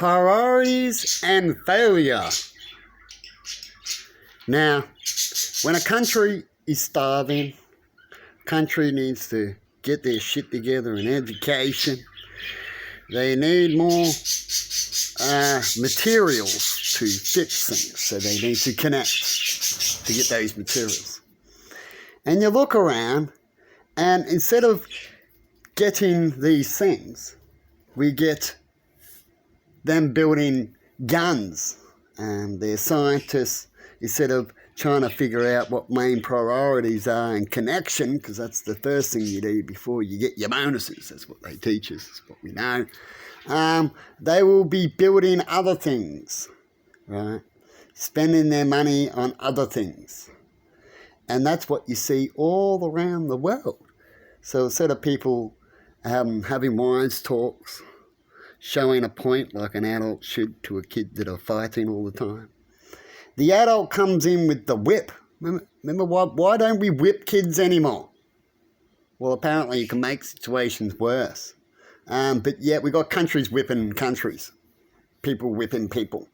Priorities and failure. Now, when a country is starving, country needs to get their shit together in education. They need more materials to fix things, so they need to connect to get those materials. And you look around, and instead of getting these things, we get them building guns, and their scientists, instead of trying to figure out what main priorities are in connection, because that's the first thing you do before you get your bonuses, that's what they teach us, that's what we know, they will be building other things, right? Spending their money on other things. And that's what you see all around the world. So instead of people having wise talks, showing a point like an adult should to a kid that are fighting all the time, the adult comes in with the whip. Remember why don't we whip kids anymore? Well, apparently you can make situations worse. But yet we got countries whipping countries. People whipping people.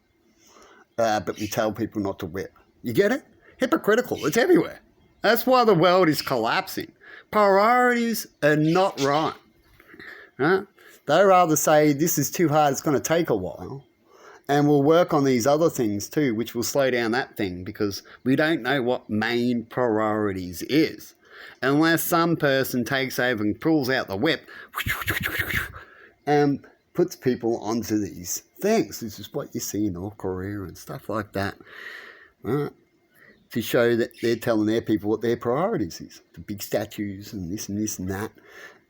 But we tell people not to whip. You get it? Hypocritical. It's everywhere. That's why the world is collapsing. Priorities are not right. Right? They rather say this is too hard, it's going to take a while. And we'll work on these other things too, which will slow down that thing, because we don't know what main priorities is. Unless some person takes over and pulls out the whip and puts people onto these things. This is what you see in North Korea and stuff like that. Right? To show that they're telling their people what their priorities is. The big statues and this and that.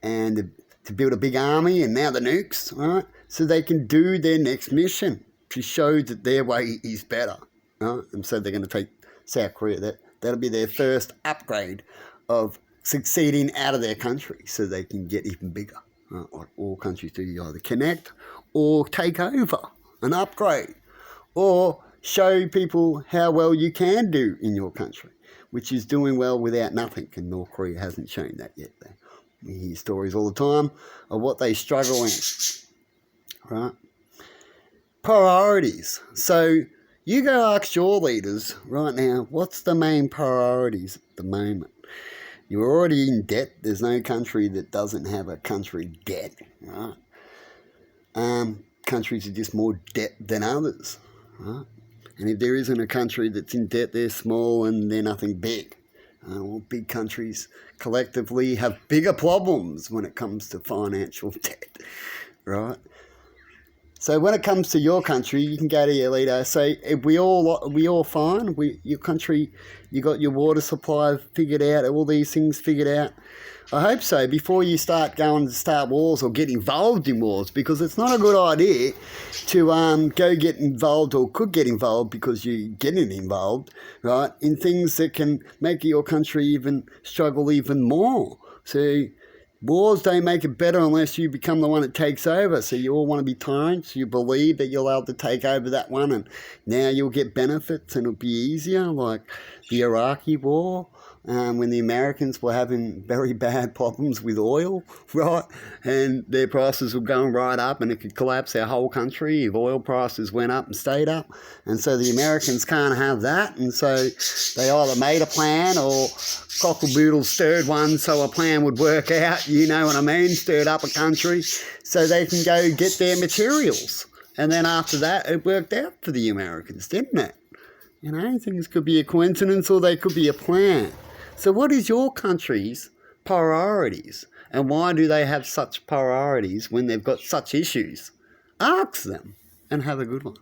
And to build a big army, and now the nukes, right? So they can do their next mission to show that their way is better, right? And so they're going to take South Korea. That'll be their first upgrade of succeeding out of their country, so they can get even bigger, right? Like all countries do. You either connect or take over and upgrade, or show people how well you can do in your country, which is doing well without nothing, and North Korea hasn't shown that yet. We hear stories all the time of what they struggle in, right? Priorities. So you go ask your leaders right now, what's the main priorities at the moment? You're already in debt. There's no country that doesn't have a country debt, right? Countries are just more debt than others, right? And if there isn't a country that's in debt, they're small and they're nothing big. Well, big countries collectively have bigger problems when it comes to financial debt, right? So when it comes to your country, you can go to your leader, say, we all fine? Your country, you got your water supply figured out, all these things figured out? I hope so, before you start going to start wars or get involved in wars, because it's not a good idea to go get involved, or could get involved because you're getting involved, right, in things that can make your country even struggle even more. So wars don't make it better unless you become the one that takes over. So you all want to be tyrants. You believe that you're allowed to take over that one, and now you'll get benefits and it'll be easier, like the Iraqi war. When the Americans were having very bad problems with oil, right? And their prices were going right up, and it could collapse our whole country if oil prices went up and stayed up. And so the Americans can't have that. And so they either made a plan, or cockle-boodle stirred one so a plan would work out, you know what I mean? Stirred up a country so they can go get their materials. And then after that, it worked out for the Americans, didn't it? You know, things could be a coincidence or they could be a plan. So what is your country's priorities? And why do they have such priorities when they've got such issues? Ask them and have a good one.